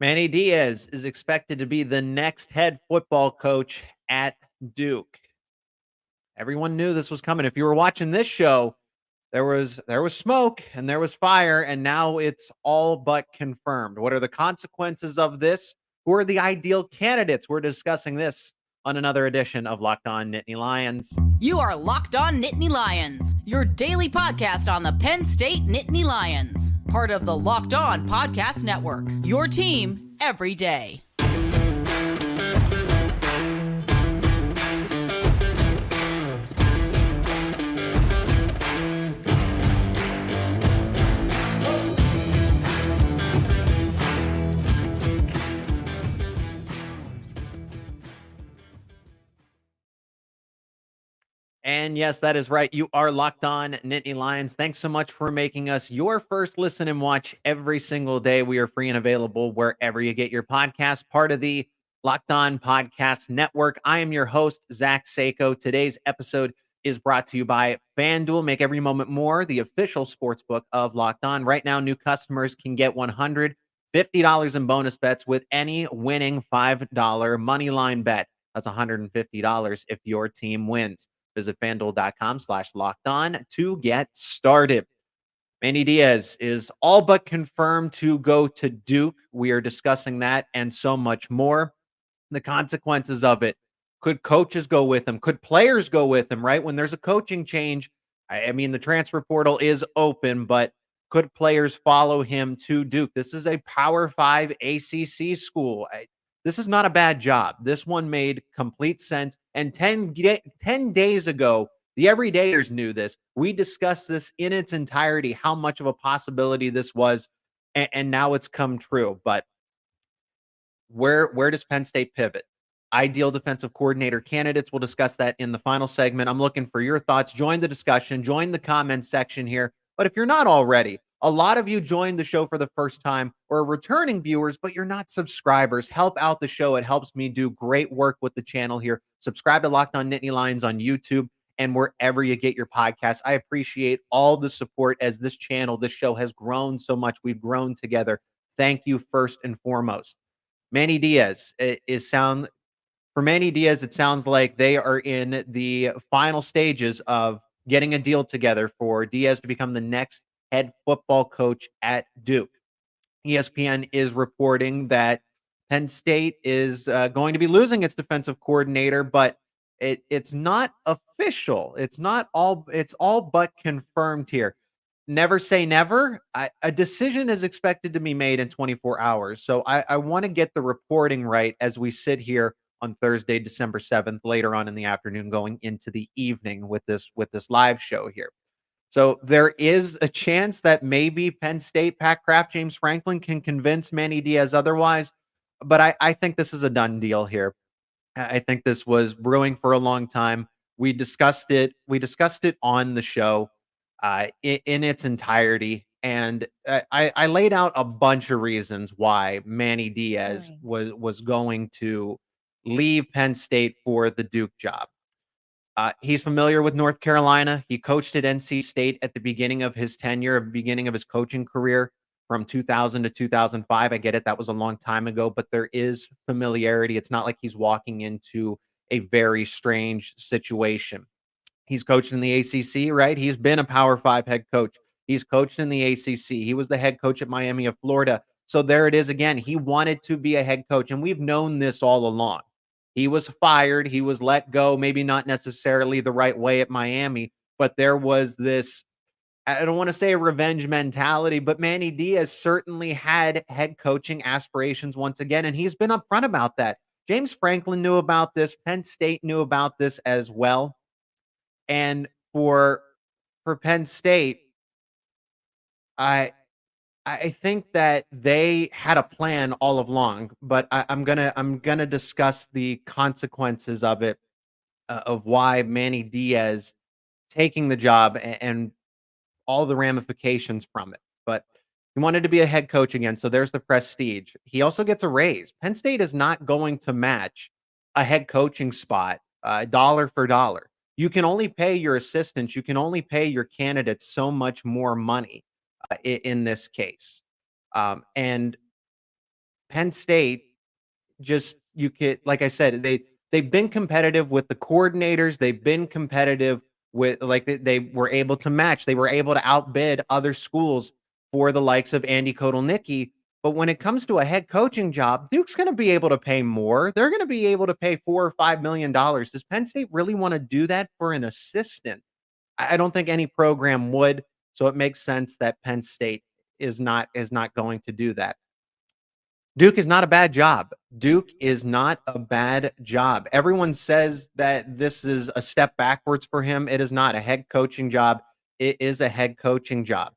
Manny Diaz is expected to be the next head football coach at Duke. Everyone knew this was coming. If you were watching this show, there was smoke and there was fire, and now it's all but confirmed. What are the consequences of this? Who are the ideal candidates? We're discussing this on another edition of Locked On Nittany Lions. You are Locked On Nittany Lions, your daily podcast on the Penn State Nittany Lions, part of the Locked On Podcast Network, your team every day. And yes, that is right. You are Locked On Nittany Lions. Thanks so much for making us your first listen and watch every single day. We are free and available wherever you get your podcast, part of the Locked On Podcast Network. I am your host, Zach Seyko. Today's episode is brought to you by FanDuel. Make every moment more, the official sportsbook of Locked On. Right now, new customers can get $150 in bonus bets with any winning $5 moneyline bet. That's $150 if your team wins. Visit FanDuel.com/lockedon to get started. Manny Diaz is all but confirmed to go to Duke. We are discussing that and so much more. The consequences of it. Could coaches go with him? Could players go with him, right? When there's a coaching change, I mean, the transfer portal is open, but could players follow him to Duke? This is a Power 5 ACC school. This is not a bad job. This one made complete sense. And 10 days ago, the everydayers knew this. We discussed this in its entirety, how much of a possibility this was, and now it's come true. But where does Penn State pivot? Ideal defensive coordinator candidates. We'll discuss that in the final segment. I'm looking for your thoughts. Join the discussion. Join the comments section here. But if you're not already, a lot of you joined the show for the first time or are returning viewers, but you're not subscribers. Help out the show. It helps me do great work with the channel here. Subscribe to Locked On Nittany Lions on YouTube and wherever you get your podcasts. I appreciate all the support as this channel, this show has grown so much. We've grown together. Thank you first and foremost. Manny Diaz for Manny Diaz, it sounds like they are in the final stages of getting a deal together for Diaz to become the next head football coach at Duke. ESPN is reporting that Penn State is going to be losing its defensive coordinator, but it's not official. It's all but confirmed here. Never say never. A decision is expected to be made in 24 hours. So I want to get the reporting right as we sit here on Thursday, December 7th, later on in the afternoon, going into the evening with this live show here. So there is a chance that maybe Penn State, Pat Kraft, James Franklin can convince Manny Diaz otherwise. But I think this is a done deal here. I think this was brewing for a long time. We discussed it. We discussed it on the show in its entirety. And I laid out a bunch of reasons why Manny Diaz was going to leave Penn State for the Duke job. He's familiar with North Carolina. He coached at NC State at the beginning of his tenure, beginning of his coaching career from 2000 to 2005. I get it. That was a long time ago, but there is familiarity. It's not like he's walking into a very strange situation. He's coached in the ACC, right? He's been a Power 5 head coach. He's coached in the ACC. He was the head coach at Miami of Florida. So there it is again. He wanted to be a head coach, and we've known this all along. He was fired. He was let go, maybe not necessarily the right way at Miami, but there was this, I don't want to say a revenge mentality, but Manny Diaz certainly had head coaching aspirations once again, and he's been upfront about that. James Franklin knew about this. Penn State knew about this as well. And for Penn State, I think that they had a plan all along, but I'm gonna discuss the consequences of it, of why Manny Diaz taking the job and all the ramifications from it. But he wanted to be a head coach again, so there's the prestige. He also gets a raise. Penn State is not going to match a head coaching spot dollar for dollar. You can only pay your assistants. You can only pay your candidates so much more money in this case. And Penn State just you could like I said, they've been competitive with the coordinators. They've been competitive with like they were able to match. They were able to outbid other schools for the likes of Andy Kotelnicki. But when it comes to a head coaching job, Duke's going to be able to pay more. They're going to be able to pay $4 or $5 million. Does Penn State really want to do that for an assistant? I don't think any program would. So it makes sense that Penn State is not going to do that. Duke is not a bad job. Duke is not a bad job. Everyone says that this is a step backwards for him. It is not a head coaching job. It is a head coaching job.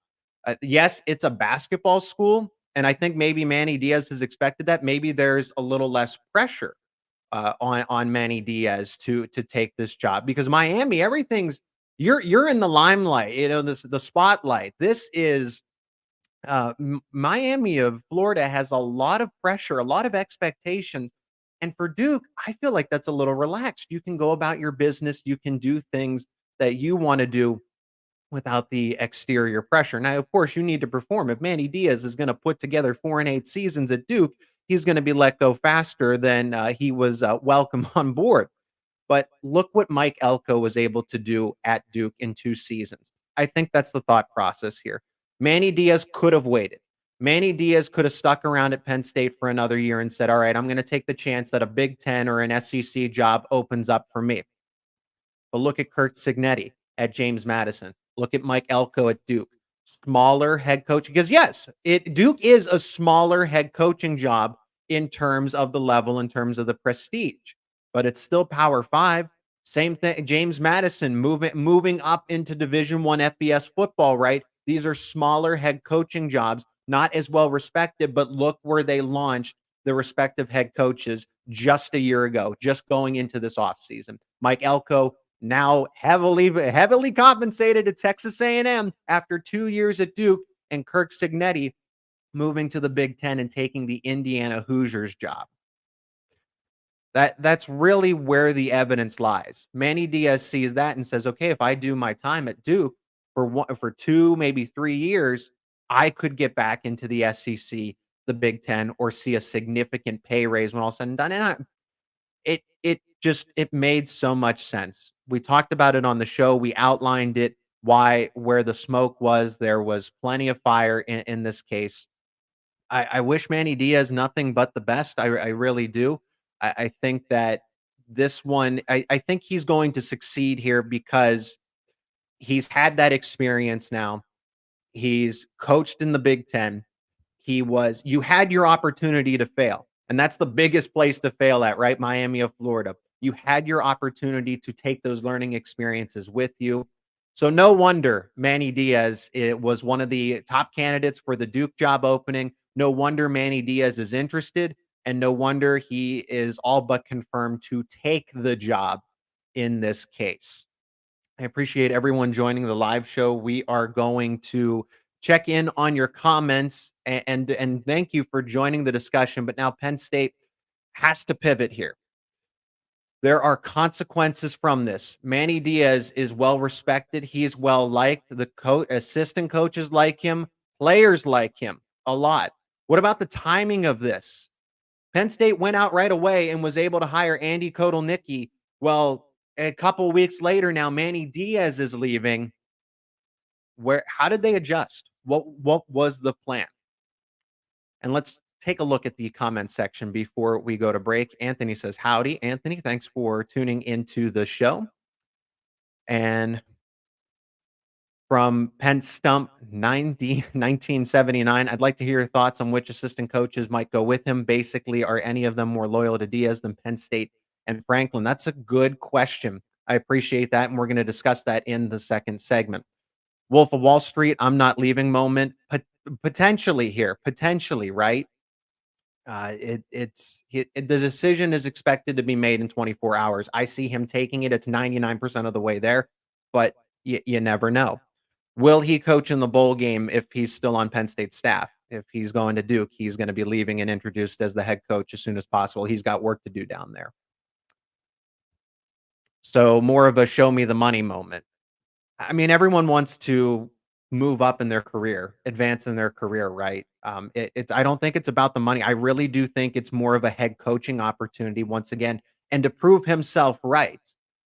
Yes, it's a basketball school, and I think maybe Manny Diaz has expected that. Maybe there's a little less pressure on Manny Diaz to take this job because Miami, everything's you're in the limelight. The spotlight. This is Miami of Florida has a lot of pressure, a lot of expectations. And for Duke, I feel like that's a little relaxed. You can go about your business, you can do things that you want to do without the exterior pressure. Now, of course, you need to perform. If Manny Diaz is going to put together 4 and 8 seasons at Duke, he's going to be let go faster than he was welcome on board. But look what Mike Elko was able to do at Duke in 2 seasons. I think that's the thought process here. Manny Diaz could have waited. Manny Diaz could have stuck around at Penn State for another year and said, all right, I'm going to take the chance that a Big Ten or an SEC job opens up for me. But look at Kurt Signetti at James Madison. Look at Mike Elko at Duke. Smaller head coach. Because yes, Duke is a smaller head coaching job in terms of the level, in terms of the prestige. But it's still Power 5. Same thing. James Madison moving up into Division I FBS football, right? These are smaller head coaching jobs, not as well respected, but look where they launched the respective head coaches just a year ago, just going into this offseason. Mike Elko now heavily compensated at Texas A&M after 2 years at Duke, and Kirk Signetti moving to the Big Ten and taking the Indiana Hoosiers job. That's really where the evidence lies. Manny Diaz sees that and says, okay, if I do my time at Duke for 2, maybe 3 years, I could get back into the SEC, the Big Ten, or see a significant pay raise when all said and done. And it made so much sense. We talked about it on the show. We outlined it, where the smoke was. There was plenty of fire in this case. I wish Manny Diaz nothing but the best. I really do. I think that this one, I think he's going to succeed here because he's had that experience now. He's coached in the Big Ten. You had your opportunity to fail. And that's the biggest place to fail at, right? Miami of Florida. You had your opportunity to take those learning experiences with you. So no wonder Manny Diaz was one of the top candidates for the Duke job opening. No wonder Manny Diaz is interested, and no wonder he is all but confirmed to take the job in this case. I appreciate everyone joining the live show. We are going to check in on your comments and thank you for joining the discussion. But now Penn State has to pivot here. There are consequences from this. Manny Diaz is well respected. He is well liked. The assistant coaches like him. Players like him a lot. What about the timing of this? Penn State went out right away and was able to hire Andy Kotelnicki. Well, a couple weeks later now, Manny Diaz is leaving. How did they adjust? What was the plan? And let's take a look at the comment section before we go to break. Anthony says, howdy. Anthony, thanks for tuning into the show. And from Penn Stump 1979, I'd like to hear your thoughts on which assistant coaches might go with him. Basically, are any of them more loyal to Diaz than Penn State and Franklin? That's a good question. I appreciate that, and we're going to discuss that in the second segment. Wolf of Wall Street, I'm not leaving moment. Potentially here, right? The decision is expected to be made in 24 hours. I see him taking it. It's 99% of the way there, but you never know. Will he coach in the bowl game if he's still on Penn State staff? If he's going to Duke, he's going to be leaving and introduced as the head coach as soon as possible. He's got work to do down there. So more of a show me the money moment. I mean, everyone wants to move up in their career, advance in their career, right? I don't think it's about the money. I really do think it's more of a head coaching opportunity once again, and to prove himself right.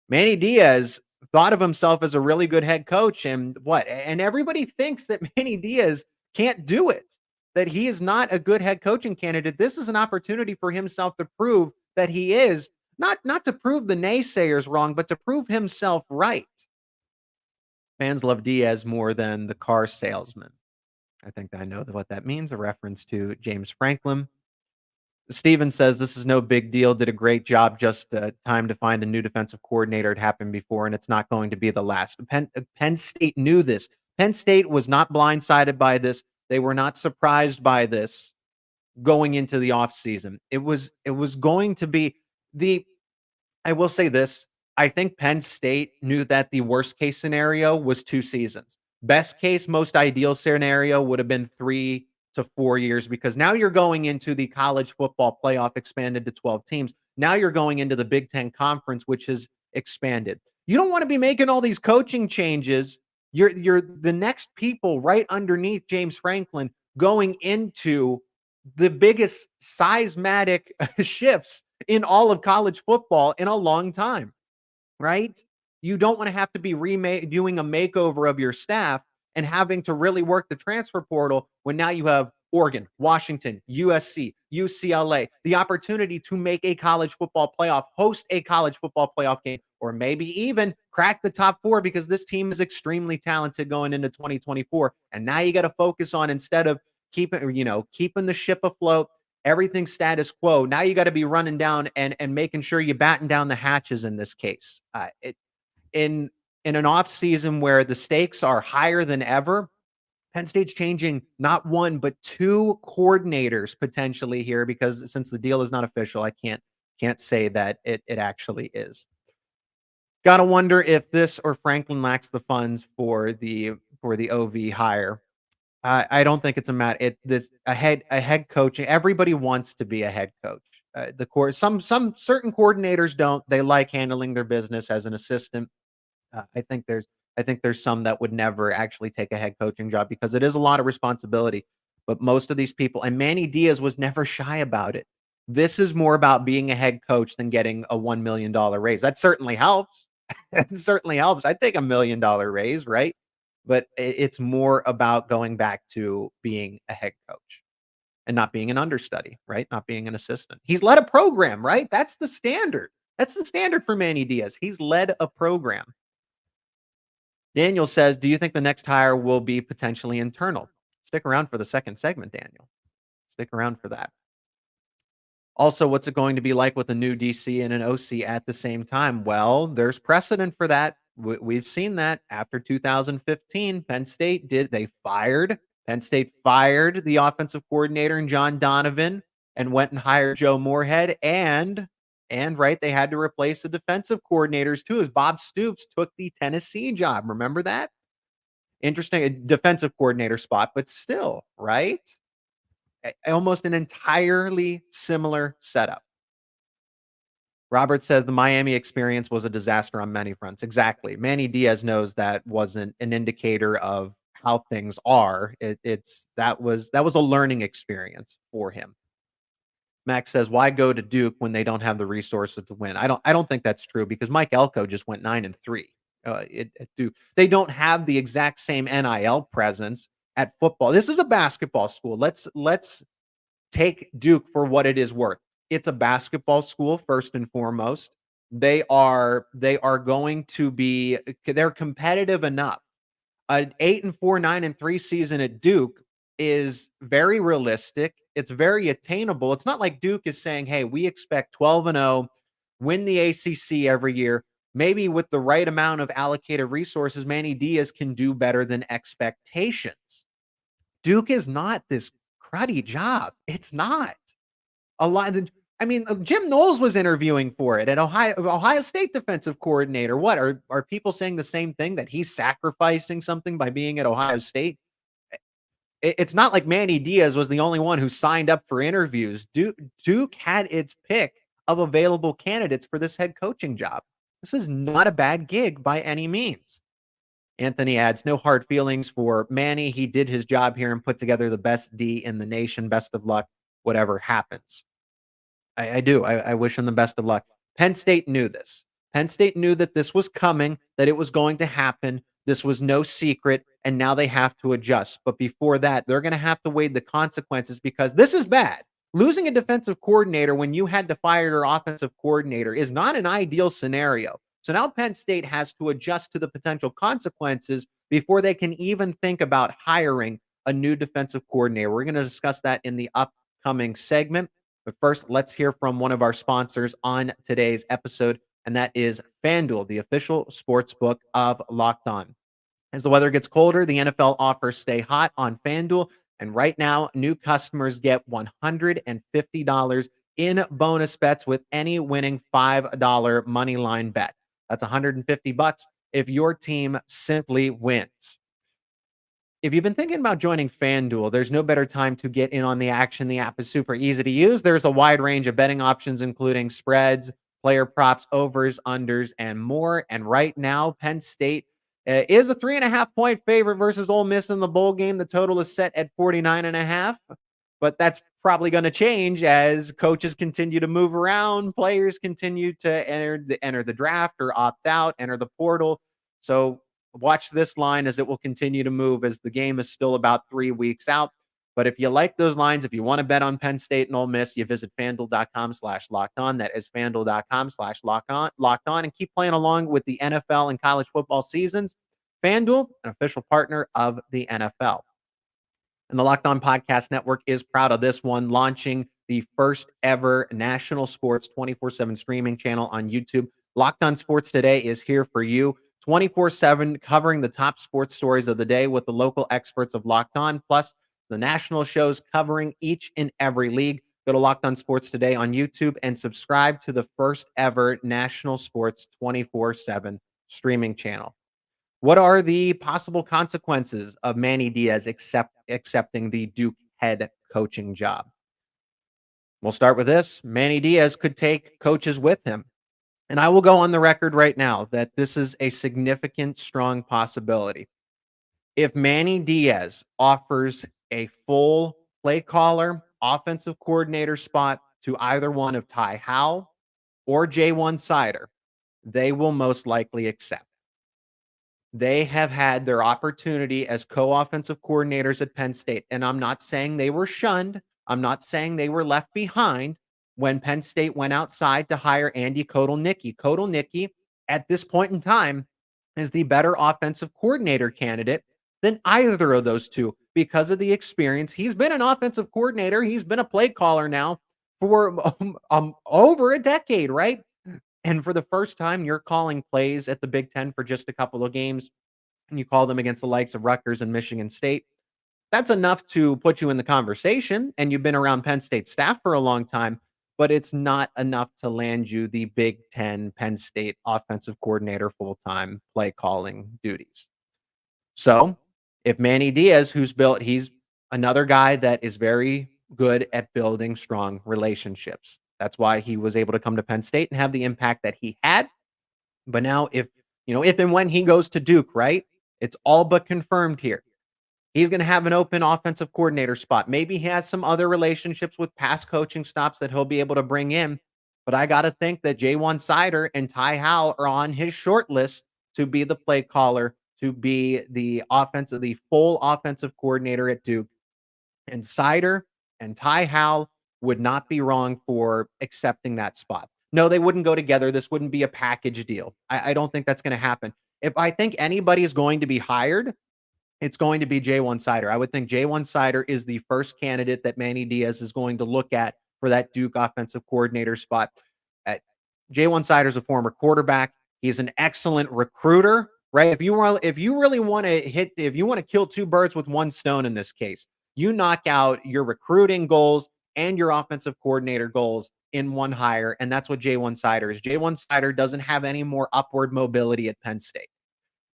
Manny Diaz thought of himself as a really good head coach, and what? And everybody thinks that Manny Diaz can't do it, that he is not a good head coaching candidate. This is an opportunity for himself to prove that he is not to prove the naysayers wrong, but to prove himself right. Fans love Diaz more than the car salesman. I think I know what that means, a reference to James Franklin. Steven says this is no big deal. Did a great job. Just time to find a new defensive coordinator. It happened before, and it's not going to be the last. Penn State knew this. Penn State was not blindsided by this. They were not surprised by this going into the offseason. It was going to be the I will say this. I think Penn State knew that the worst case scenario was 2 seasons. Best case, most ideal scenario would have been 3 to 4 years, because now you're going into the college football playoff expanded to 12 teams. Now you're going into the Big Ten Conference, which has expanded. You don't want to be making all these coaching changes. You're the next people right underneath James Franklin going into the biggest seismic shifts in all of college football in a long time, right? You don't want to have to be doing a makeover of your staff and having to really work the transfer portal when now you have Oregon, Washington, USC, UCLA, the opportunity to make a college football playoff, host a college football playoff game, or maybe even crack the top 4, because this team is extremely talented going into 2024. And now you got to focus on, instead of keeping the ship afloat, everything status quo. Now you got to be running down and making sure you batten down the hatches in this case. In an off season where the stakes are higher than ever, Penn State's changing not 1 but 2 coordinators potentially here, because since the deal is not official, I can't say that it actually is. Got to wonder if this or Franklin lacks the funds for the OV hire. I don't think it's a matter. A head coach. Everybody wants to be a head coach. Some certain coordinators don't. They like handling their business as an assistant. I think there's some that would never actually take a head coaching job, because it is a lot of responsibility. But most of these people, and Manny Diaz was never shy about it. This is more about being a head coach than getting a $1 million raise. That certainly helps. That certainly helps. I'd take $1 million raise, right? But it's more about going back to being a head coach and not being an understudy, right? Not being an assistant. He's led a program, right? That's the standard. That's the standard for Manny Diaz. He's led a program. Daniel says, do you think the next hire will be potentially internal? Stick around for the second segment, Daniel. Stick around for that. Also, what's it going to be like with a new DC and an OC at the same time? Well, there's precedent for that. We've seen that after 2015. Penn State fired the offensive coordinator and John Donovan and went and hired Joe Moorhead, and right, they had to replace the defensive coordinators too, as Bob Stoops took the Tennessee job. Remember that? Interesting, a defensive coordinator spot, but still, right? Almost an entirely similar setup. Robert says the Miami experience was a disaster on many fronts. Exactly. Manny Diaz knows that wasn't an indicator of how things are. That was a learning experience for him. Max says, why go to Duke when they don't have the resources to win? I don't think that's true, because Mike Elko just went 9-3 at Duke. They don't have the exact same NIL presence at football. This is a basketball school. Let's take Duke for what it is worth. It's a basketball school first and foremost. They are going to be, they're competitive enough. An 8-4, 9-3 season at Duke is very realistic. It's very attainable. It's not like Duke is saying, hey, we expect 12-0, win the ACC every year. Maybe with the right amount of allocated resources, Manny Diaz can do better than expectations. Duke is not this cruddy job. It's not. Jim Knowles was interviewing for it at Ohio State defensive coordinator. What are people saying the same thing, that he's sacrificing something by being at Ohio State? It's not like Manny Diaz was the only one who signed up for interviews. Duke had its pick of available candidates for this head coaching job. This is not a bad gig by any means. Anthony adds, no hard feelings for Manny. He did his job here and put together the best D in the nation. Best of luck, whatever happens. I do. I wish him the best of luck. Penn State knew this. Penn State knew that this was coming, that it was going to happen. This was no secret, and now they have to adjust. But before that, they're going to have to weigh the consequences because this is bad. Losing a defensive coordinator when you had to fire your offensive coordinator is not an ideal scenario. So now Penn State has to adjust to the potential consequences before they can even think about hiring a new defensive coordinator. We're going to discuss that in the upcoming segment. But first, let's hear from one of our sponsors on today's episode, and that is FanDuel, the official sports book of Locked On. As the weather gets colder, the NFL offers stay hot on FanDuel. And right now, new customers get $150 in bonus bets with any winning $5 money line bet. That's $150 if your team simply wins. If you've been thinking about joining FanDuel, there's no better time to get in on the action. The app is super easy to use. There's a wide range of betting options, including spreads, player props, overs, unders, and more. And right now, Penn State is a 3.5-point favorite versus Ole Miss in the bowl game. The total is set at 49.5, but that's probably going to change as coaches continue to move around, players continue to enter the draft or opt out, enter the portal. So watch this line as it will continue to move as the game is still about 3 weeks out. But if you like those lines, if you want to bet on Penn State and Ole Miss, you visit FanDuel.com/lockedon. That is FanDuel.com/lockedon and keep playing along with the NFL and college football seasons. FanDuel, an official partner of the NFL. And the Locked On Podcast Network is proud of this one, launching the first ever national sports 24/7 streaming channel on YouTube. Locked On Sports Today is here for you 24/7, covering the top sports stories of the day with the local experts of Locked On, plus the national shows covering each and every league. Go to Locked On Sports Today on YouTube and subscribe to the first ever national sports 24/7 streaming channel. What are the possible consequences of Manny Diaz accepting the Duke head coaching job? We'll start with this. Manny Diaz could take coaches with him. And I will go on the record right now that this is a significant, strong possibility. If Manny Diaz offers a full play caller, offensive coordinator spot to either one of Ty Howell or J1 Sider, they will most likely accept. They have had their opportunity as co-offensive coordinators at Penn State. And I'm not saying they were shunned. I'm not saying they were left behind when Penn State went outside to hire Andy Kotelnicki. Kotelnicki, at this point in time, is the better offensive coordinator candidate than either of those two because of the experience. He's been an offensive coordinator. He's been a play caller now for over a decade, right? And for the first time, you're calling plays at the Big Ten for just a couple of games, and you call them against the likes of Rutgers and Michigan State. That's enough to put you in the conversation, and you've been around Penn State staff for a long time, but it's not enough to land you the Big Ten Penn State offensive coordinator full-time play calling duties. So if Manny Diaz, he's another guy that is very good at building strong relationships. That's why he was able to come to Penn State and have the impact that he had. But now if and when he goes to Duke, right? It's all but confirmed here. He's going to have an open offensive coordinator spot. Maybe he has some other relationships with past coaching stops that he'll be able to bring in. But I got to think that J1 Sider and Ty Howell are on his short list to be the play caller, to be the full offensive coordinator at Duke. And Sider and Ty Howell would not be wrong for accepting that spot. No, they wouldn't go together. This wouldn't be a package deal. I don't think that's going to happen. If I think anybody is going to be hired, it's going to be J1 Sider. I would think J1 Sider is the first candidate that Manny Diaz is going to look at for that Duke offensive coordinator spot. J1 Sider is a former quarterback. He's an excellent recruiter, right? If you really want to kill two birds with one stone in this case, you knock out your recruiting goals and your offensive coordinator goals in one hire, and that's what J1 Sider is. J1 Sider doesn't have any more upward mobility at Penn State.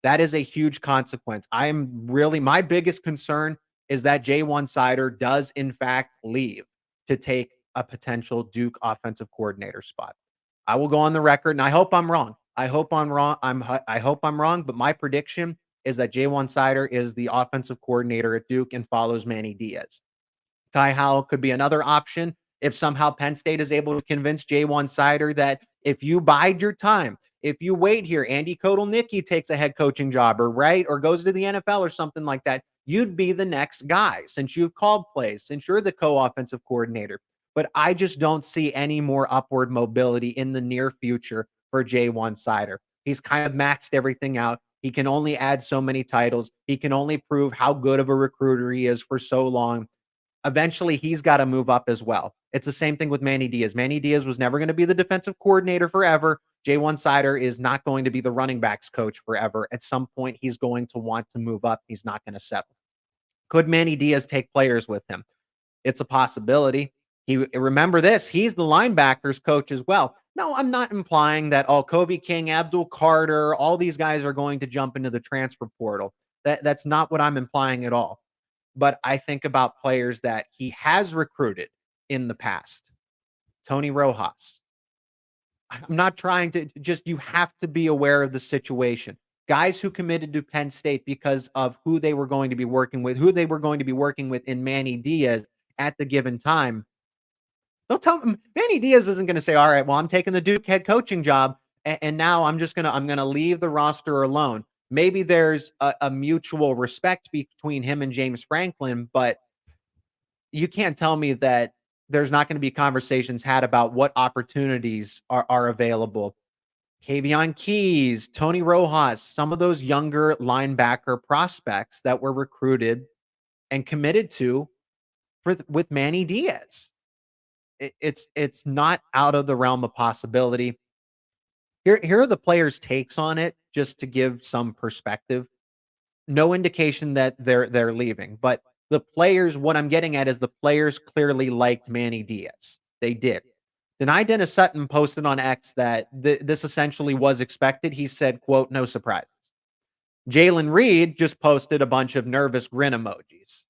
That is a huge consequence. My biggest concern is that J1 Sider does in fact leave to take a potential Duke offensive coordinator spot. I will go on the record, and I hope I'm wrong. I hope I'm wrong, but my prediction is that Ja'Juan Seider is the offensive coordinator at Duke and follows Manny Diaz. Ty Howell could be another option if somehow Penn State is able to convince Ja'Juan Seider that if you bide your time, if you wait here, Andy Kotelnicki takes a head coaching job or goes to the NFL or something like that, you'd be the next guy since you've called plays, since you're the co-offensive coordinator. But I just don't see any more upward mobility in the near future for Ja'Juan Seider. He's kind of maxed everything out. He can only add so many titles. He can only prove how good of a recruiter he is for so long. Eventually, he's got to move up as well. It's the same thing with Manny Diaz. Manny Diaz was never going to be the defensive coordinator forever. Ja'Juan Seider is not going to be the running backs coach forever. At some point, he's going to want to move up. He's not going to settle. Could Manny Diaz take players with him? It's a possibility. Remember this, he's the linebackers coach as well. No, I'm not implying that Kobe King, Abdul Carter, all these guys are going to jump into the transfer portal. That's not what I'm implying at all. But I think about players that he has recruited in the past. Tony Rojas. I'm not trying to you have to be aware of the situation. Guys who committed to Penn State because of who they were going to be working with, in Manny Diaz at the given time. Don't tell him Manny Diaz isn't going to say, all right, well, I'm taking the Duke head coaching job and now I'm going to leave the roster alone. Maybe there's a mutual respect between him and James Franklin, but you can't tell me that there's not going to be conversations had about what opportunities are available. Kavion Keys, Tony Rojas, some of those younger linebacker prospects that were recruited and committed to with Manny Diaz. It's not out of the realm of possibility. Here are the players' takes on it, just to give some perspective. No indication that they're leaving, but the players, what I'm getting at is the players clearly liked Manny Diaz. They did. Denai Dennis Sutton posted on X that this essentially was expected. He said, quote, no surprises. Jalen Reed just posted a bunch of nervous grin emojis.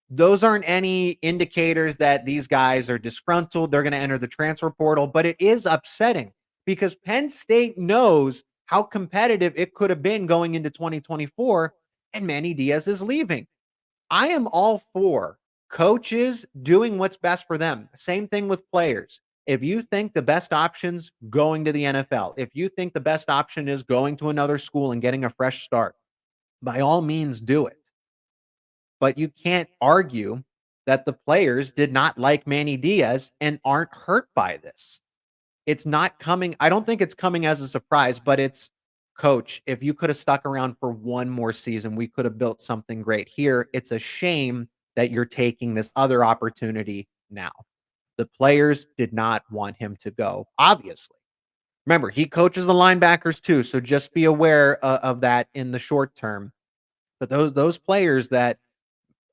Those aren't any indicators that these guys are disgruntled. They're going to enter the transfer portal, but it is upsetting because Penn State knows how competitive it could have been going into 2024, and Manny Diaz is leaving. I am all for coaches doing what's best for them. Same thing with players. If you think the best option's going to the NFL, if you think the best option is going to another school and getting a fresh start, by all means do it. But you can't argue that the players did not like Manny Diaz and aren't hurt by this. It's not coming. I don't think it's coming as a surprise, but it's, coach, if you could have stuck around for one more season, we could have built something great here. It's a shame that you're taking this other opportunity now. The players did not want him to go, obviously. Remember, he coaches the linebackers too, so just be aware of that in the short term. But those players that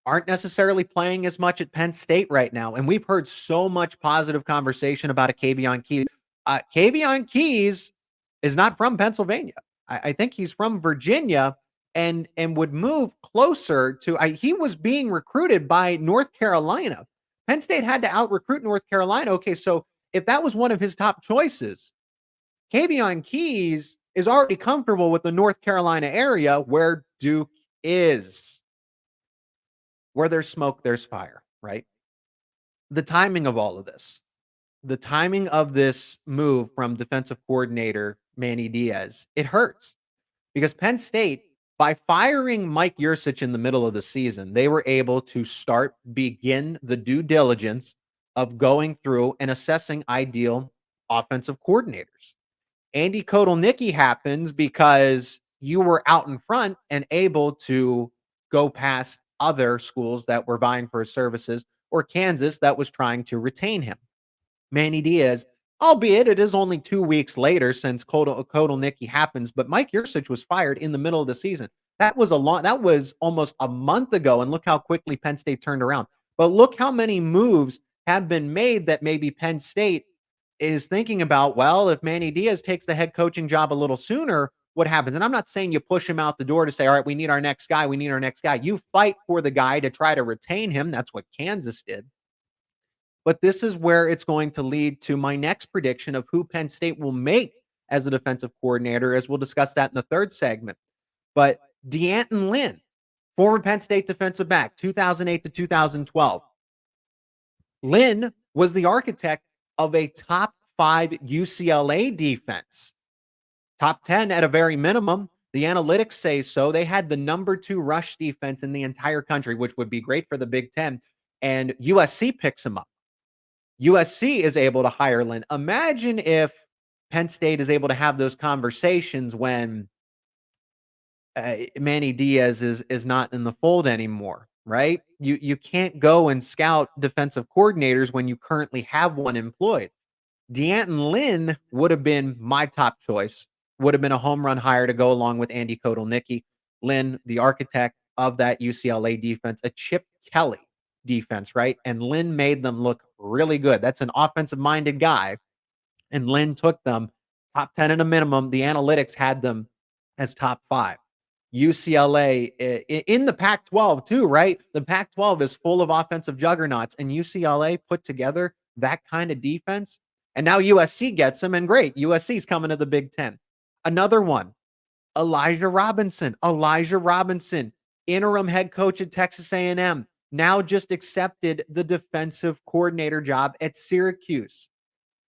aren't necessarily playing as much at Penn State right now, and we've heard so much positive conversation about a Kavion Keys. Kavion Keys is not from Pennsylvania. I think he's from Virginia and would move closer to, he was being recruited by North Carolina. Penn State had to out-recruit North Carolina. Okay, so if that was one of his top choices, Kavion Keys is already comfortable with the North Carolina area where Duke is. Where there's smoke, there's fire, right? The timing of all of this, the timing of this move from defensive coordinator Manny Diaz, it hurts because Penn State, by firing Mike Yurcich in the middle of the season, they were able to begin the due diligence of going through and assessing ideal offensive coordinators. Andy Kotelnicki happens because you were out in front and able to go past other schools that were vying for his services, or Kansas that was trying to retain him. Manny Diaz, albeit it is only 2 weeks later since Kotelnicki happens, but Mike Yurcich was fired in the middle of the season. That was almost a month ago, and look how quickly Penn State turned around. But look how many moves have been made that maybe Penn State is thinking about, well, if Manny Diaz takes the head coaching job a little sooner, what happens? And I'm not saying you push him out the door to say, all right, we need our next guy. We need our next guy. You fight for the guy to try to retain him. That's what Kansas did. But this is where it's going to lead to my next prediction of who Penn State will make as the defensive coordinator, as we'll discuss that in the third segment. But D'Anton Lynn, former Penn State defensive back, 2008 to 2012. Lynn was the architect of a top 5 UCLA defense. Top 10 at a very minimum. The analytics say so. They had the number 2 rush defense in the entire country, which would be great for the Big Ten. And USC picks him up. USC is able to hire Lynn. Imagine if Penn State is able to have those conversations when Manny Diaz is not in the fold anymore, right? You can't go and scout defensive coordinators when you currently have one employed. D'Anton Lynn would have been my top choice, would have been a home run hire to go along with Andy Kotelnicki. Lynn, the architect of that UCLA defense, a Chip Kelly defense, right? And Lynn made them look really good. That's an offensive-minded guy. And Lynn took them top 10 at a minimum. The analytics had them as top 5. UCLA in the Pac-12 too, right? The Pac-12 is full of offensive juggernauts, and UCLA put together that kind of defense. And now USC gets them, and great. USC's coming to the Big Ten. Another one, Elijah Robinson. Elijah Robinson, interim head coach at Texas A&M, now just accepted the defensive coordinator job at Syracuse.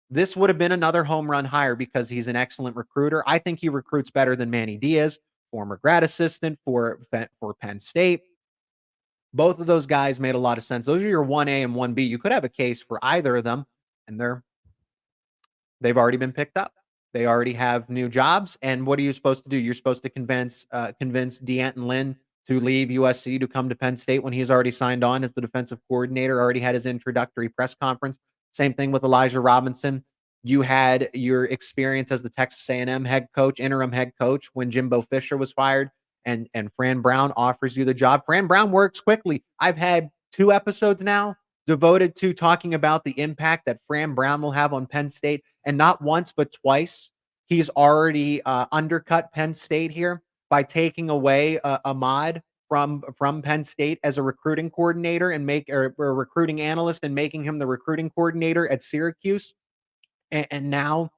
This would have been another home run hire because he's an excellent recruiter. I think he recruits better than Manny Diaz, former grad assistant for Penn State. Both of those guys made a lot of sense. Those are your 1A and 1B. You could have a case for either of them, and they've already been picked up. They already have new jobs. And what are you supposed to do? You're supposed to convince D'Anton Lynn to leave USC to come to Penn State when he's already signed on as the defensive coordinator, already had his introductory press conference. Same thing with Elijah Robinson. You had your experience as the Texas A&M head coach, interim head coach, when Jimbo Fisher was fired, and Fran Brown offers you the job. Fran Brown works quickly. I've had 2 episodes now devoted to talking about the impact that Fran Brown will have on Penn State, and not once but twice he's already undercut Penn State here by taking away Ahmad from Penn State as a recruiting coordinator and a recruiting analyst, and making him the recruiting coordinator at Syracuse. And now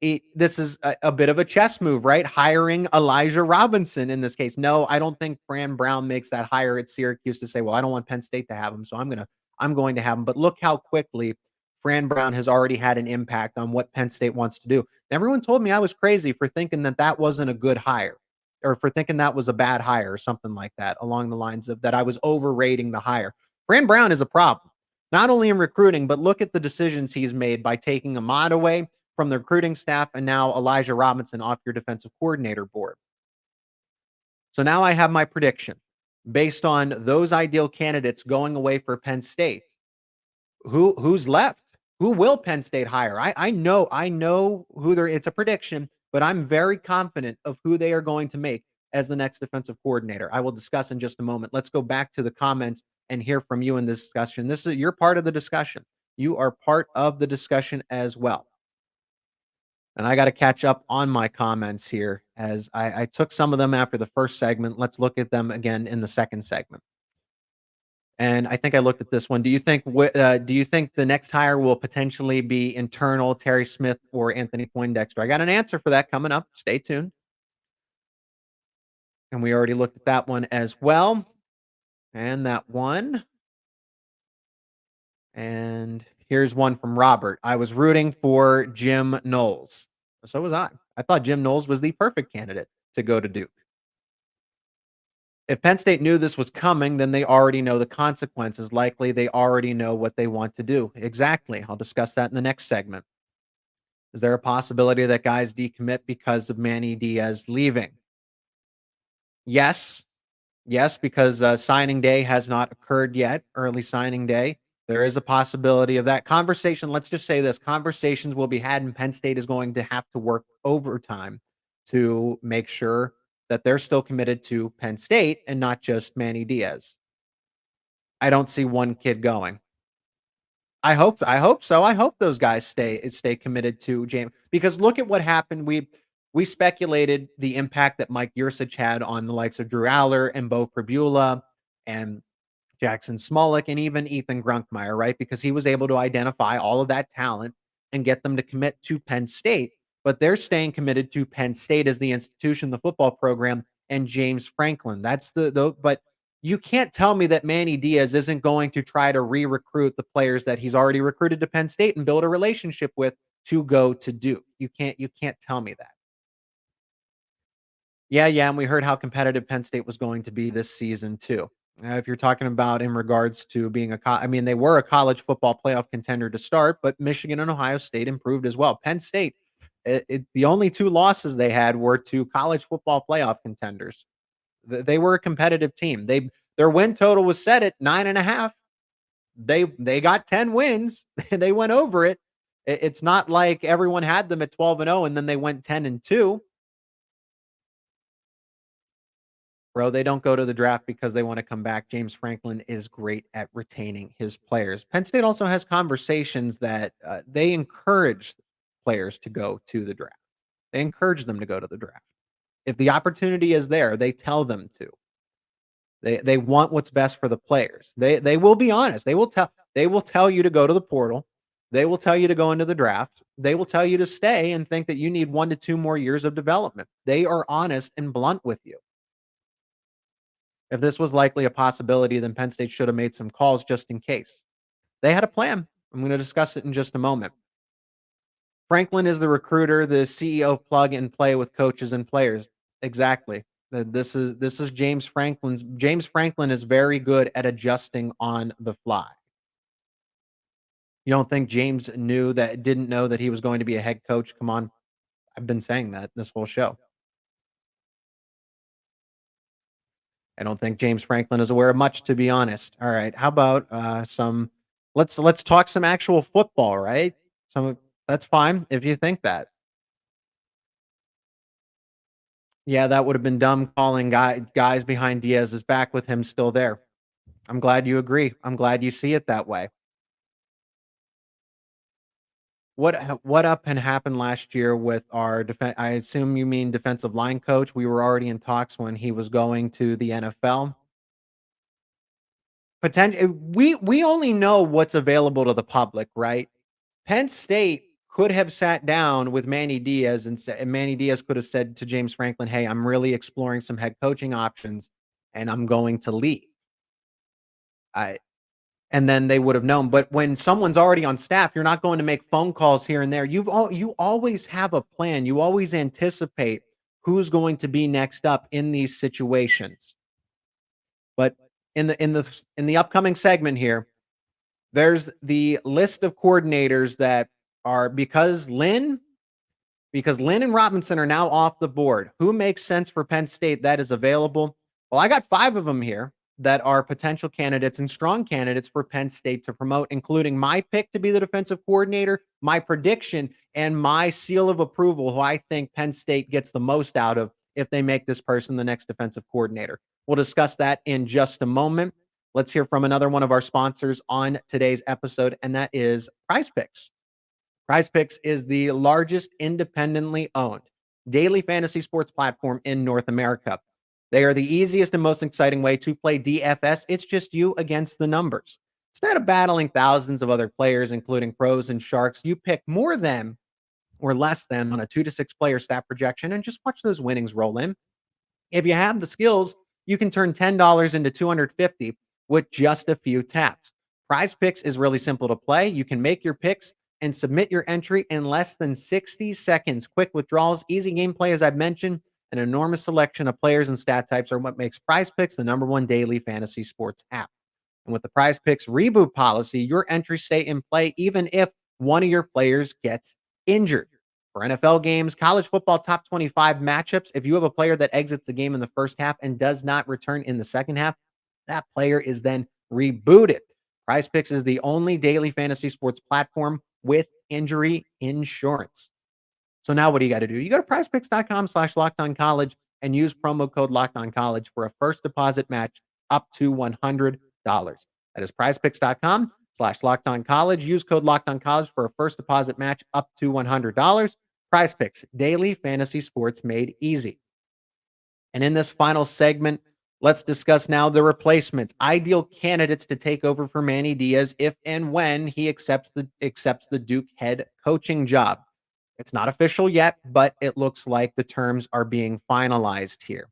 this is a bit of a chess move, right? Hiring Elijah Robinson in this case. No, I don't think Fran Brown makes that hire at Syracuse to say, well, I don't want Penn State to have him, so I'm going to have him. But look how quickly Fran Brown has already had an impact on what Penn State wants to do. And everyone told me I was crazy for thinking that wasn't a good hire, or for thinking that was a bad hire or something like that, along the lines of that I was overrating the hire. Fran Brown is a problem, not only in recruiting, but look at the decisions he's made by taking Ahmad away from the recruiting staff and now Elijah Robinson off your defensive coordinator board. So now I have my prediction based on those ideal candidates going away for Penn State. Who's left? Who will Penn State hire? I know who it's a prediction, but I'm very confident of who they are going to make as the next defensive coordinator. I will discuss in just a moment. Let's go back to the comments and hear from you in this discussion. You're part of the discussion. You are part of the discussion as well. And I got to catch up on my comments here, as I took some of them after the first segment. Let's look at them again in the second segment. And I think I looked at this one. Do you think the next hire will potentially be internal, Terry Smith or Anthony Poindexter? I got an answer for that coming up. Stay tuned. And we already looked at that one as well. And that one. And here's one from Robert. I was rooting for Jim Knowles. So was I. I thought Jim Knowles was the perfect candidate to go to Duke. If Penn State knew this was coming, then they already know the consequences. Likely they already know what they want to do. Exactly. I'll discuss that in the next segment. Is there a possibility that guys decommit because of Manny Diaz leaving? Yes. Yes, because signing day has not occurred yet, early signing day. There is a possibility of that conversation. Let's just say this. Conversations will be had, and Penn State is going to have to work overtime to make sure that they're still committed to Penn State and not just Manny Diaz. I don't see one kid going. I hope so. I hope those guys stay committed to James, because look at what happened. We speculated the impact that Mike Yursich had on the likes of Drew Aller and Bo Pribula and Jackson Smolik and even Ethan Grunkmeyer, right? Because he was able to identify all of that talent and get them to commit to Penn State. But they're staying committed to Penn State as the institution, the football program, and James Franklin. That's but you can't tell me that Manny Diaz isn't going to try to re-recruit the players that he's already recruited to Penn State and build a relationship with to go to Duke. You can't tell me that. Yeah, and we heard how competitive Penn State was going to be this season too. If you're talking about in regards to being I mean, they were a college football playoff contender to start, but Michigan and Ohio State improved as well. Penn State, the only two losses they had were to college football playoff contenders. They were a competitive team. Their win total was set at 9.5. They got 10 wins. They went over it. It's not like everyone had them at 12-0 and then they went 10-2. Bro, they don't go to the draft because they want to come back. James Franklin is great at retaining his players. Penn State also has conversations that they encourage players to go to the draft. They encourage them to go to the draft. If the opportunity is there, they tell them to. They want what's best for the players. They will be honest. They will tell you to go to the portal. They will tell you to go into the draft. They will tell you to stay and think that you need 1 to 2 more years of development. They are honest and blunt with you. If this was likely a possibility, then Penn State should have made some calls just in case. They had a plan. I'm going to discuss it in just a moment. Franklin is the recruiter, the CEO plug and play with coaches and players. Exactly. This is James Franklin's. James Franklin is very good at adjusting on the fly. You don't think James didn't know that he was going to be a head coach? Come on. I've been saying that this whole show. I don't think James Franklin is aware of much, to be honest. All right. How about let's talk some actual football, right? That's fine if you think that. Yeah, that would have been dumb calling guys behind Diaz's back with him still there. I'm glad you agree. I'm glad you see it that way. What up and happened last year with our defense? I assume you mean defensive line coach. We were already in talks when he was going to the NFL. Potential. We only know what's available to the public, right? Penn State could have sat down with Manny Diaz and Manny Diaz could have said to James Franklin, "Hey, I'm really exploring some head coaching options, and I'm going to leave." And then they would have known. But when someone's already on staff, you're not going to make phone calls here and there. You always have a plan. You always anticipate who's going to be next up in these situations. But in the upcoming segment here, there's the list of coordinators that are because Lynn and Robinson are now off the board. Who makes sense for Penn State that is available? Well, I got 5 of them here that are potential candidates and strong candidates for Penn State to promote, including my pick to be the defensive coordinator, my prediction, and my seal of approval, who I think Penn State gets the most out of if they make this person the next defensive coordinator. We'll discuss that in just a moment. Let's hear from another one of our sponsors on today's episode, and that is PrizePicks. PrizePicks is the largest independently owned daily fantasy sports platform in North America. They are the easiest and most exciting way to play DFS. It's just you against the numbers. Instead of battling thousands of other players, including pros and sharks, you pick more than or less than on a 2 to 6 player stat projection and just watch those winnings roll in. If you have the skills, you can turn $10 into $250 with just a few taps. PrizePicks is really simple to play. You can make your picks and submit your entry in less than 60 seconds. Quick withdrawals, easy gameplay, as I've mentioned. An enormous selection of players and stat types are what makes PrizePicks the #1 daily fantasy sports app. And with the PrizePicks reboot policy, your entries stay in play even if one of your players gets injured. For NFL games, college football top 25 matchups, if you have a player that exits the game in the first half and does not return in the second half, that player is then rebooted. PrizePicks is the only daily fantasy sports platform with injury insurance. So now what do you got to do? You go to prizepicks.com/lockedoncollege and use promo code lockedoncollege for a first deposit match up to $100. That is prizepicks.com/lockedoncollege. Use code lockedoncollege for a first deposit match up to $100. PrizePicks, daily fantasy sports made easy. And in this final segment, let's discuss now the replacements, ideal candidates to take over for Manny Diaz if and when he accepts the Duke head coaching job. It's not official yet, but it looks like the terms are being finalized here.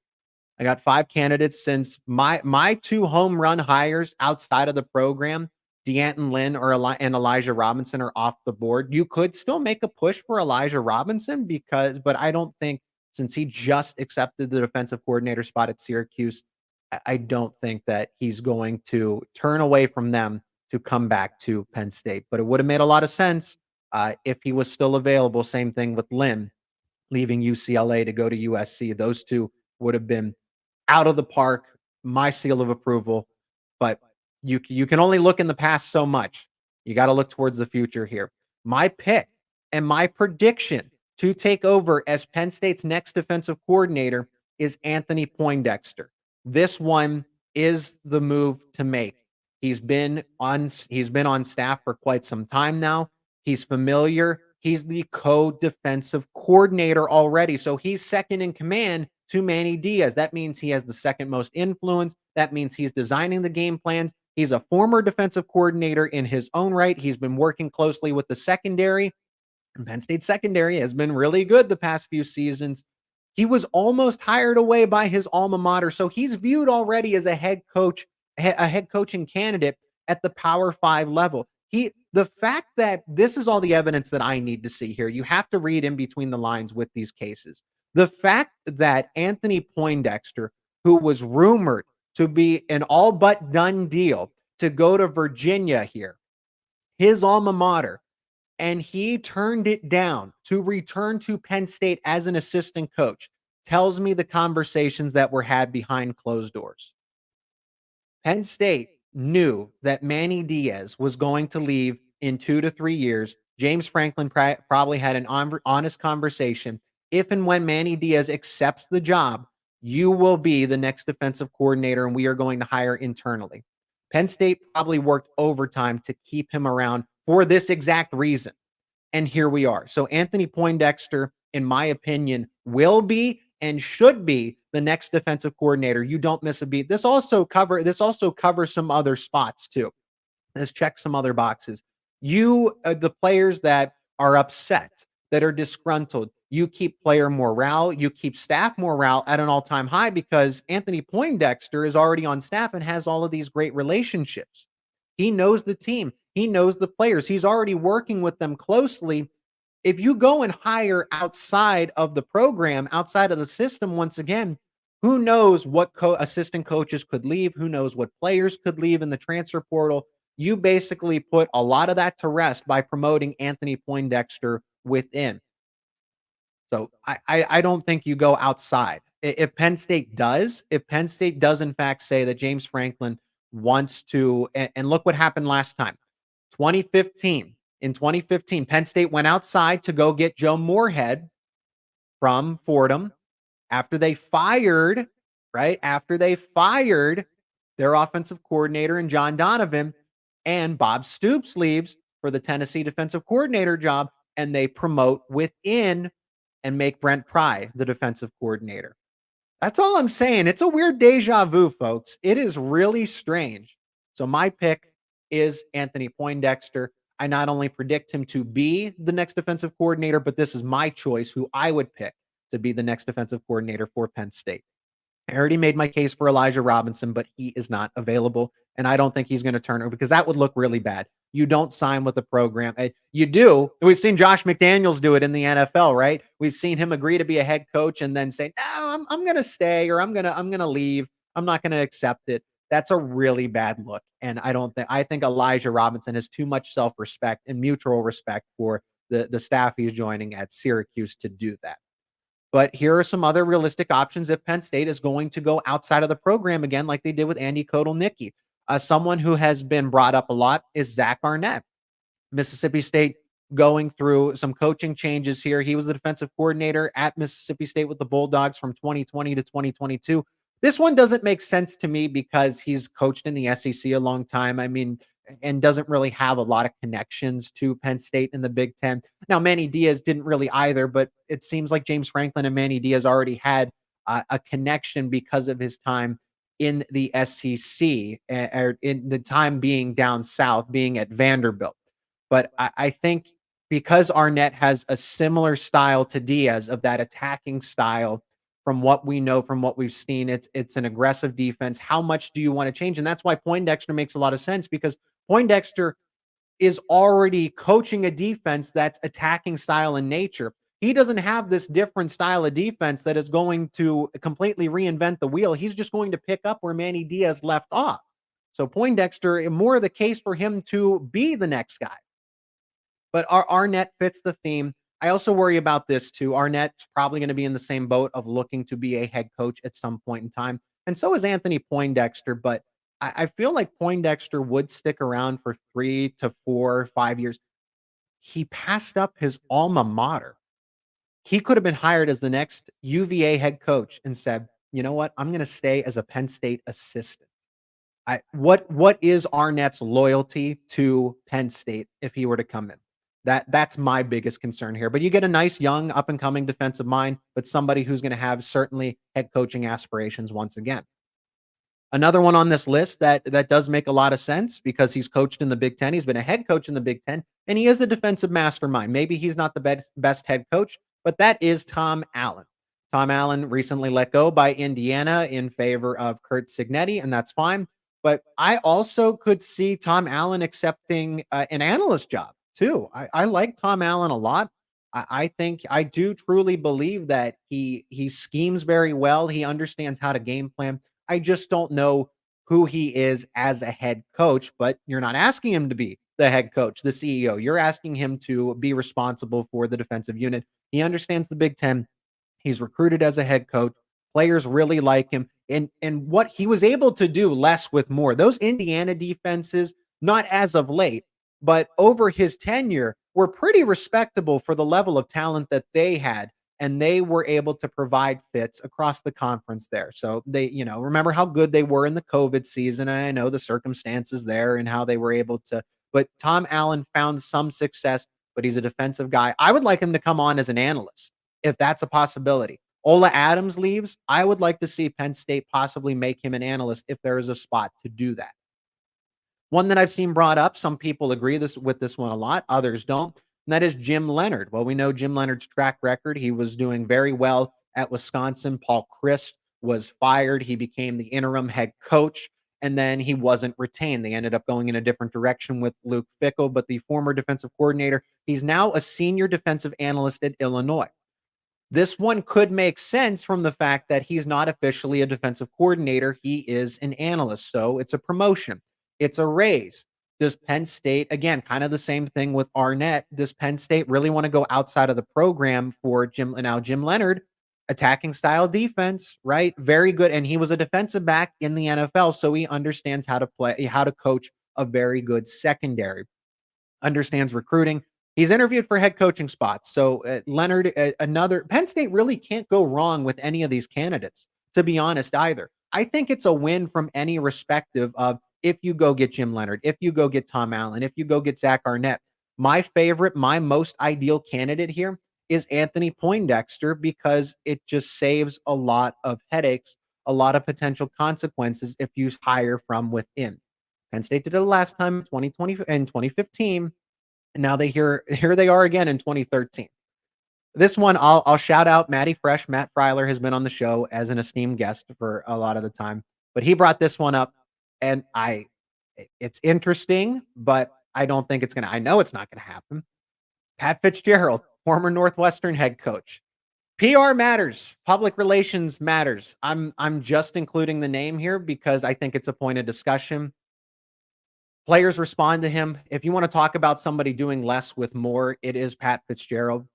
I got 5 candidates since my 2 home run hires outside of the program, Deanton Lynn and Elijah Robinson are off the board. You could still make a push for Elijah Robinson but I don't think since he just accepted the defensive coordinator spot at Syracuse, I don't think that he's going to turn away from them to come back to Penn State. But it would have made a lot of sense if he was still available. Same thing with Lynn leaving UCLA to go to USC. Those two would have been out of the park, my seal of approval. But you can only look in the past so much. You got to look towards the future here. My pick and my prediction to take over as Penn State's next defensive coordinator is Anthony Poindexter. This one is the move to make. He's been on staff for quite some time now. He's familiar. He's the co-defensive coordinator already. So he's second in command to Manny Diaz. That means he has the second most influence. That means he's designing the game plans. He's a former defensive coordinator in his own right. He's been working closely with the secondary. And Penn State secondary has been really good the past few seasons. He was almost hired away by his alma mater. So he's viewed already as a head coaching candidate at the Power 5 level. The fact that this is all the evidence that I need to see here, you have to read in between the lines with these cases. The fact that Anthony Poindexter, who was rumored to be an all but done deal to go to Virginia here, his alma mater, and he turned it down to return to Penn State as an assistant coach, tells me the conversations that were had behind closed doors. Penn State knew that Manny Diaz was going to leave in 2 to 3 years. James Franklin probably had an honest conversation. If and when Manny Diaz accepts the job, you will be the next defensive coordinator, and we are going to hire internally. Penn State probably worked overtime to keep him around for this exact reason. And here we are. So Anthony Poindexter, in my opinion, will be and should be the next defensive coordinator. You don't miss a beat. This also covers some other spots too. This checks some other boxes. The players that are upset, that are disgruntled, you keep player morale, you keep staff morale at an all-time high because Anthony Poindexter is already on staff and has all of these great relationships. He knows the team. He knows the players. He's already working with them closely. If you go and hire outside of the program, outside of the system, once again, who knows what assistant coaches could leave? Who knows what players could leave in the transfer portal? You basically put a lot of that to rest by promoting Anthony Poindexter within. So I don't think you go outside. If Penn State does in fact say that James Franklin wants to, and look what happened last time, 2015. In 2015, Penn State went outside to go get Joe Moorhead from Fordham after they fired their offensive coordinator and John Donovan, and Bob Stoops leaves for the Tennessee defensive coordinator job, and they promote within and make Brent Pry the defensive coordinator. That's all I'm saying. It's a weird deja vu, folks. It is really strange. So my pick is Anthony Poindexter. I not only predict him to be the next defensive coordinator, but this is my choice who I would pick to be the next defensive coordinator for Penn State. I already made my case for Elijah Robinson, but he is not available, and I don't think he's going to turn over because that would look really bad. You don't sign with the program. You do. We've seen Josh McDaniels do it in the NFL, right? We've seen him agree to be a head coach and then say, "No, I'm going to stay," or I'm going to leave. I'm not going to accept it. That's a really bad look, and I think Elijah Robinson has too much self-respect and mutual respect for the staff he's joining at Syracuse to do that. But here are some other realistic options if Penn State is going to go outside of the program again, like they did with Andy Kotelnicki. Someone who has been brought up a lot is Zach Arnett. Mississippi State going through some coaching changes here. He was the defensive coordinator at Mississippi State with the Bulldogs from 2020 to 2022. This one doesn't make sense to me because he's coached in the SEC a long time. I mean, and doesn't really have a lot of connections to Penn State in the Big Ten. Now, Manny Diaz didn't really either, but it seems like James Franklin and Manny Diaz already had a connection because of his time in the SEC, or in the time being down south, being at Vanderbilt. But I think because Arnett has a similar style to Diaz, of that attacking style, from what we know, from what we've seen. It's an aggressive defense. How much do you want to change? And that's why Poindexter makes a lot of sense, because Poindexter is already coaching a defense that's attacking style in nature. He doesn't have this different style of defense that is going to completely reinvent the wheel. He's just going to pick up where Manny Diaz left off. So Poindexter, more the case for him to be the next guy. But Arnett fits the theme. I also worry about this too. Arnett's probably going to be in the same boat of looking to be a head coach at some point in time. And so is Anthony Poindexter. But I feel like Poindexter would stick around for 3 to 4, 5 years. He passed up his alma mater. He could have been hired as the next UVA head coach and said, you know what? I'm going to stay as a Penn State assistant. What is Arnett's loyalty to Penn State if he were to come in? That's my biggest concern here. But you get a nice young up and coming defensive mind, but somebody who's going to have certainly head coaching aspirations once again. Another one on this list that does make a lot of sense because he's coached in the Big Ten. He's been a head coach in the Big Ten, and he is a defensive mastermind. Maybe he's not the best head coach, but that is Tom Allen. Tom Allen recently let go by Indiana in favor of Curt Cignetti, and that's fine. But I also could see Tom Allen accepting an analyst job too. I like Tom Allen a lot. I think I do truly believe that he schemes very well. He understands how to game plan. I just don't know who he is as a head coach, but you're not asking him to be the head coach, the CEO. You're asking him to be responsible for the defensive unit. He understands the Big Ten. He's recruited as a head coach. Players really like him. And what he was able to do less with more. Those Indiana defenses, not as of late, but over his tenure, were pretty respectable for the level of talent that they had. And they were able to provide fits across the conference there. So they, remember how good they were in the COVID season. And I know the circumstances there and how they were able to, but Tom Allen found some success, but he's a defensive guy. I would like him to come on as an analyst if that's a possibility. Ola Adams leaves. I would like to see Penn State possibly make him an analyst if there is a spot to do that. One that I've seen brought up, some people agree with this one a lot, others don't, and that is Jim Leonhard. Well, we know Jim Leonhard's track record. He was doing very well at Wisconsin. Paul Chryst was fired. He became the interim head coach, and then he wasn't retained. They ended up going in a different direction with Luke Fickell, but the former defensive coordinator, he's now a senior defensive analyst at Illinois. This one could make sense from the fact that he's not officially a defensive coordinator. He is an analyst, so it's a promotion. It's a raise. Does Penn State, again, kind of the same thing with Arnett, does Penn State really want to go outside of the program for Jim Leonhard, attacking style defense, right? Very good. And he was a defensive back in the NFL, so he understands how to coach a very good secondary, understands recruiting. He's interviewed for head coaching spots. So Leonhard, another Penn State really can't go wrong with any of these candidates, to be honest, either. I think it's a win from any respective of if you go get Jim Leonhard, if you go get Tom Allen, if you go get Zach Arnett. My favorite, my most ideal candidate here is Anthony Poindexter because it just saves a lot of headaches, a lot of potential consequences if you hire from within. Penn State did it last time in 2020 and 2015. And now here they are again in 2013. This one, I'll shout out Matty Fresh. Matt Freiler has been on the show as an esteemed guest for a lot of the time, but he brought this one up, and it's interesting, but I don't think I know it's not going to happen. Pat Fitzgerald, former Northwestern head coach. PR matters. Public relations matters. I'm just including the name here because I think it's a point of discussion. Players respond to him. If you want to talk about somebody doing less with more, it is Pat Fitzgerald.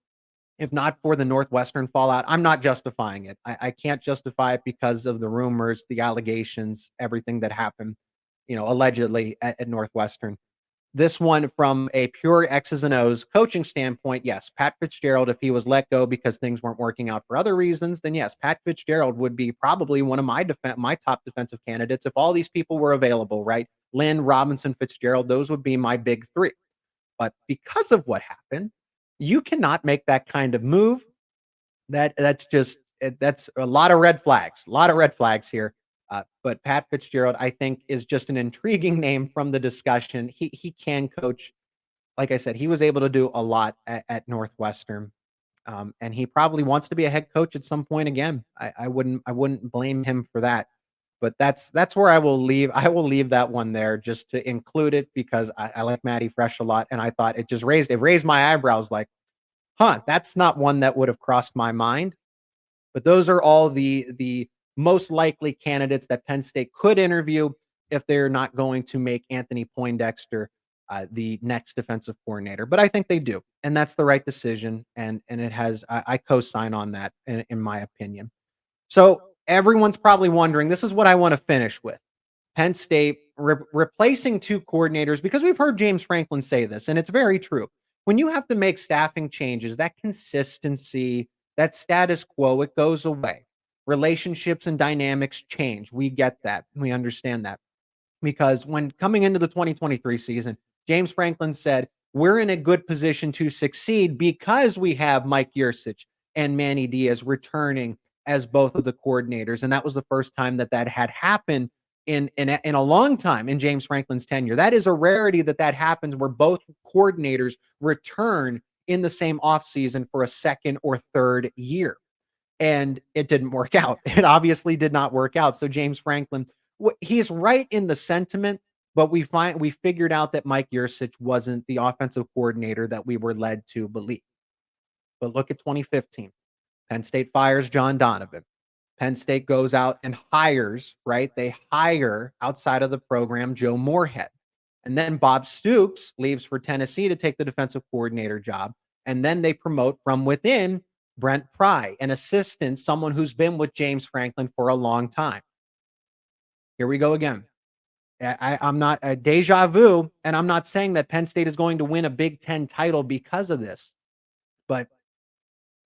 If not for the Northwestern fallout, I'm not justifying it. I can't justify it because of the rumors, the allegations, everything that happened, allegedly at Northwestern. This one from a pure X's and O's coaching standpoint, yes, Pat Fitzgerald, if he was let go because things weren't working out for other reasons, then yes, Pat Fitzgerald would be probably one of my top defensive candidates if all these people were available, right? Lynn, Robinson, Fitzgerald, those would be my big three. But because of what happened, you cannot make that kind of move. That's a lot of red flags here. But Pat Fitzgerald, I think, is just an intriguing name from the discussion. He can coach. Like I said, he was able to do a lot at Northwestern. And he probably wants to be a head coach at some point again. I wouldn't blame him for that. But that's where I will leave. I will leave that one there just to include it because I like Matty Fresh a lot, and I thought it raised my eyebrows. Like, huh, that's not one that would have crossed my mind. But those are all the most likely candidates that Penn State could interview if they're not going to make Anthony Poindexter the next defensive coordinator. But I think they do, and that's the right decision. And it has I co-sign on that in my opinion. So everyone's probably wondering. This is what I want to finish with. Penn State replacing two coordinators because we've heard James Franklin say this, and it's very true. When you have to make staffing changes, that consistency, that status quo, it goes away. Relationships and dynamics change. We get that. We understand that. Because when coming into the 2023 season, James Franklin said, we're in a good position to succeed because we have Mike Yurcich and Manny Diaz returning as both of the coordinators. And that was the first time that had happened in a long time in James Franklin's tenure. That is a rarity that happens where both coordinators return in the same offseason for a second or third year. And it didn't work out. It obviously did not work out. So James Franklin, he's right in the sentiment, but we figured out that Mike Yurcich wasn't the offensive coordinator that we were led to believe. But look at 2015. Penn State fires John Donovan. Penn State goes out and hires, right? They hire outside of the program Joe Moorhead. And then Bob Stoops leaves for Tennessee to take the defensive coordinator job. And then they promote from within Brent Pry, an assistant, someone who's been with James Franklin for a long time. Here we go again. I'm not a deja vu, and I'm not saying that Penn State is going to win a Big Ten title because of this. But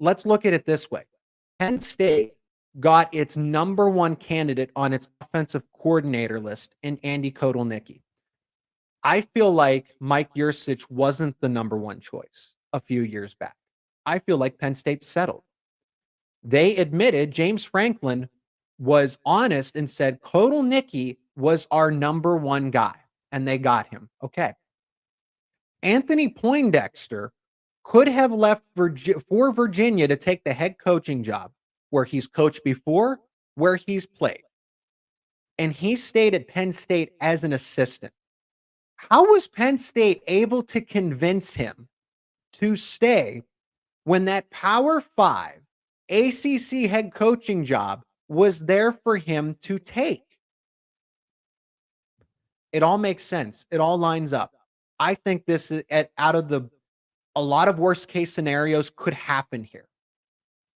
let's look at it this way. Penn State got its number one candidate on its offensive coordinator list in Andy Kotelnicki. I feel like Mike Yurcich wasn't the number one choice a few years back. I feel like Penn State settled. They admitted James Franklin was honest and said Kotelnicki was our number one guy, and they got him. Okay. Anthony Poindexter could have left for Virginia to take the head coaching job where he's coached before, where he's played. And he stayed at Penn State as an assistant. How was Penn State able to convince him to stay when that Power 5 ACC head coaching job was there for him to take? It all makes sense. It all lines up. I think this is a lot of worst case scenarios could happen here.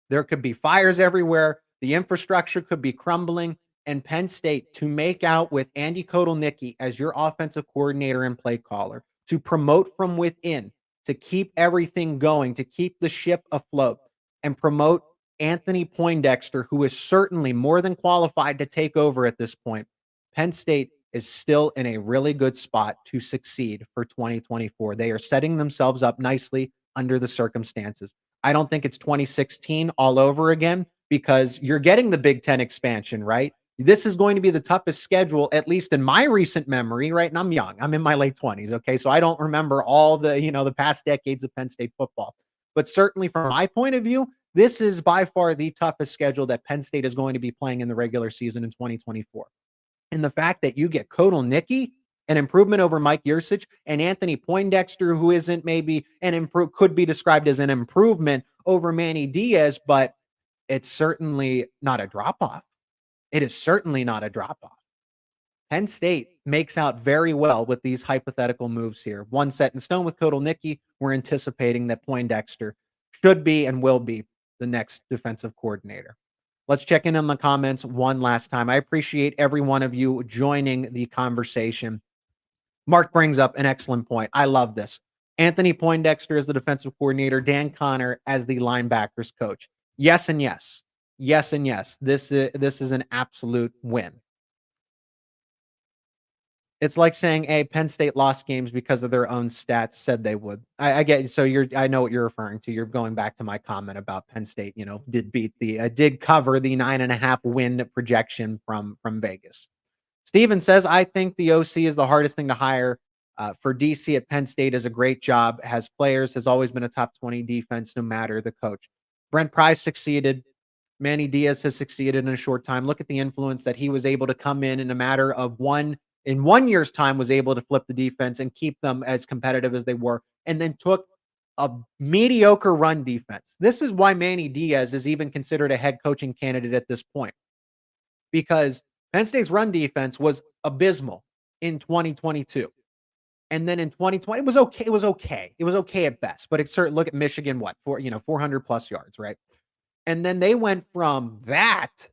There could be fires everywhere. The infrastructure could be crumbling, and Penn State to make out with Andy Kotelnicki as your offensive coordinator and play caller, to promote from within, to keep everything going, to keep the ship afloat, and promote Anthony Poindexter, who is certainly more than qualified to take over at this point. Penn State is still in a really good spot to succeed for 2024. They are setting themselves up nicely under the circumstances. I don't think it's 2016 all over again because you're getting the Big Ten expansion, right? This is going to be the toughest schedule, at least in my recent memory, right? And I'm young. I'm in my late 20s, okay? So I don't remember all the past decades of Penn State football. But certainly from my point of view, this is by far the toughest schedule that Penn State is going to be playing in the regular season in 2024. And the fact that you get Kotelnicki, an improvement over Mike Yurcich, and Anthony Poindexter, who isn't maybe could be described as an improvement over Manny Diaz, but it's certainly not a drop-off. It is certainly not a drop-off. Penn State makes out very well with these hypothetical moves here. One set in stone with Kotelnicki. We're anticipating that Poindexter should be and will be the next defensive coordinator. Let's check in on the comments one last time. I appreciate every one of you joining the conversation. Mark brings up an excellent point. I love this. Anthony Poindexter as the defensive coordinator, Dan Connor as the linebackers coach. Yes and yes. Yes and yes. This is an absolute win. It's like saying, hey, Penn State lost games because of their own stats, said they would. I get, so I know what you're referring to. You're going back to my comment about Penn State, did cover the 9.5 win projection from Vegas. Steven says, I think the OC is the hardest thing to hire. For DC at Penn State is a great job, has players, has always been a top 20 defense, no matter the coach. Brent Pryce succeeded. Manny Diaz has succeeded in a short time. Look at the influence that he was able to come in a matter of in 1 year's time, was able to flip the defense and keep them as competitive as they were, and then took a mediocre run defense. This is why Manny Diaz is even considered a head coaching candidate at this point, because Penn State's run defense was abysmal in 2022. And then in 2020, it was okay. It was okay. It was okay at best, but look at Michigan, 400 plus yards, right? And then they went from that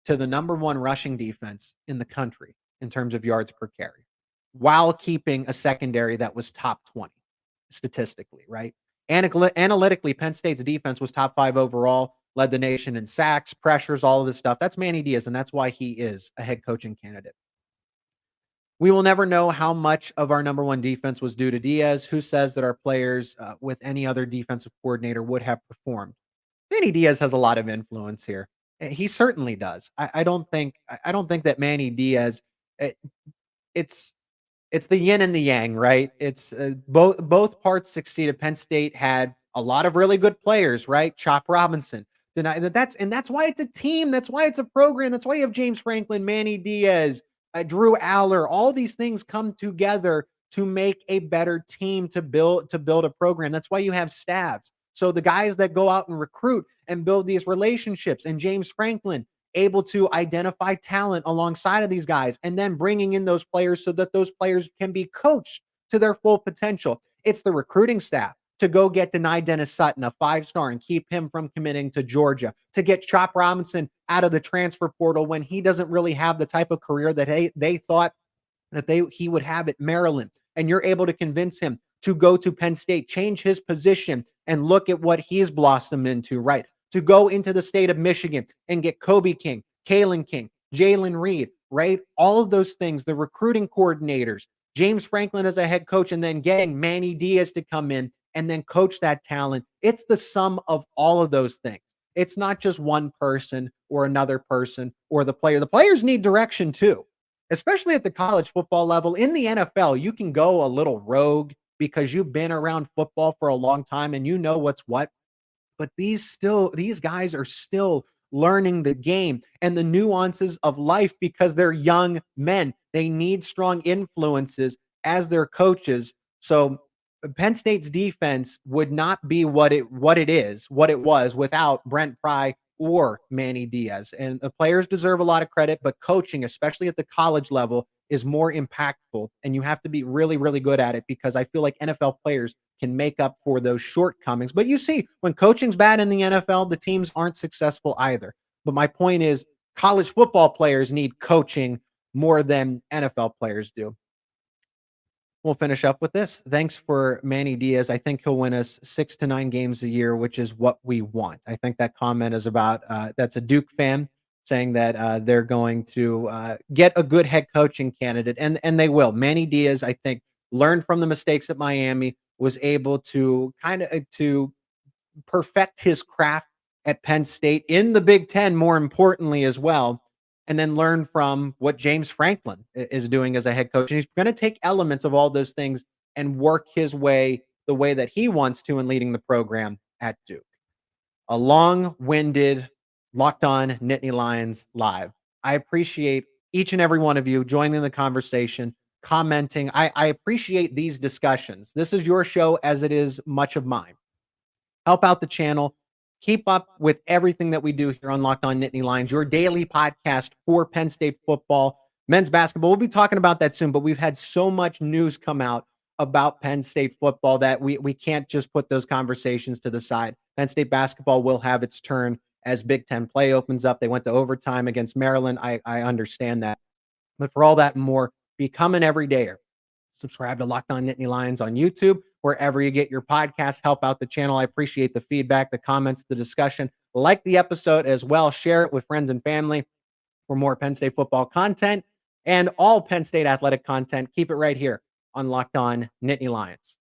to the number one rushing defense in the country in terms of yards per carry, while keeping a secondary that was top 20 statistically, right? Analytically, Penn State's defense was top 5 overall, led the nation in sacks, pressures, all of this stuff. That's Manny Diaz, and that's why he is a head coaching candidate. We will never know how much of our number one defense was due to Diaz. Who says that our players with any other defensive coordinator would have performed? Manny Diaz has a lot of influence here. He certainly does. I don't think that Manny Diaz. It's the yin and the yang, right? It's both parts succeeded. Penn State had a lot of really good players, right? Chop Robinson. That's why it's a team. That's why it's a program. That's why you have James Franklin, Manny Diaz, Drew Aller. All these things come together to make a better team, to build a program. That's why you have staffs. So the guys that go out and recruit and build these relationships, and James Franklin able to identify talent alongside of these guys, and then bringing in those players so that those players can be coached to their full potential. It's the recruiting staff to go get Deni Dennis Sutton, a 5-star, and keep him from committing to Georgia, to get Chop Robinson out of the transfer portal when he doesn't really have the type of career that they thought that he would have at Maryland. And you're able to convince him to go to Penn State, change his position, and look at what he's blossomed into, right? To go into the state of Michigan and get Kobe King, Kalen King, Jalen Reed, right? All of those things, the recruiting coordinators, James Franklin as a head coach, and then getting Manny Diaz to come in and then coach that talent. It's the sum of all of those things. It's not just one person or another person or the player. The players need direction too, especially at the college football level. In the NFL, you can go a little rogue because you've been around football for a long time and you know what's what. But these guys are still learning the game and the nuances of life because they're young men. They need strong influences as their coaches. So Penn State's defense would not be what it was without Brent Pry or Manny Diaz. And the players deserve a lot of credit, but coaching, especially at the college level, is more impactful. And you have to be really, really good at it, because I feel like NFL players can make up for those shortcomings. But you see, when coaching's bad in the NFL, the teams aren't successful either. But my point is, college football players need coaching more than NFL players do. We'll finish up with this. Thanks for Manny Diaz. I think he'll win us 6 to 9 games a year, which is what we want. I think that comment is about, that's a Duke fan saying that they're going to get a good head coaching candidate, and they will. Manny Diaz, I think, learned from the mistakes at Miami, was able to to perfect his craft at Penn State, in the Big Ten, more importantly as well, and then learn from what James Franklin is doing as a head coach. And he's going to take elements of all those things and work his way the way that he wants to in leading the program at Duke. A long-winded Locked On Nittany Lions live. I appreciate each and every one of you joining the conversation, commenting. I appreciate these discussions. This is your show as it is much of mine. Help out the channel. Keep up with everything that we do here on Locked On Nittany Lions, your daily podcast for Penn State football, men's basketball. We'll be talking about that soon, but we've had so much news come out about Penn State football that we can't just put those conversations to the side. Penn State basketball will have its turn as Big Ten play opens up. They went to overtime against Maryland. I understand that. But for all that and more, become an everydayer. Subscribe to Locked On Nittany Lions on YouTube, wherever you get your podcasts. Help out the channel. I appreciate the feedback, the comments, the discussion. Like the episode as well. Share it with friends and family for more Penn State football content and all Penn State athletic content. Keep it right here on Locked On Nittany Lions.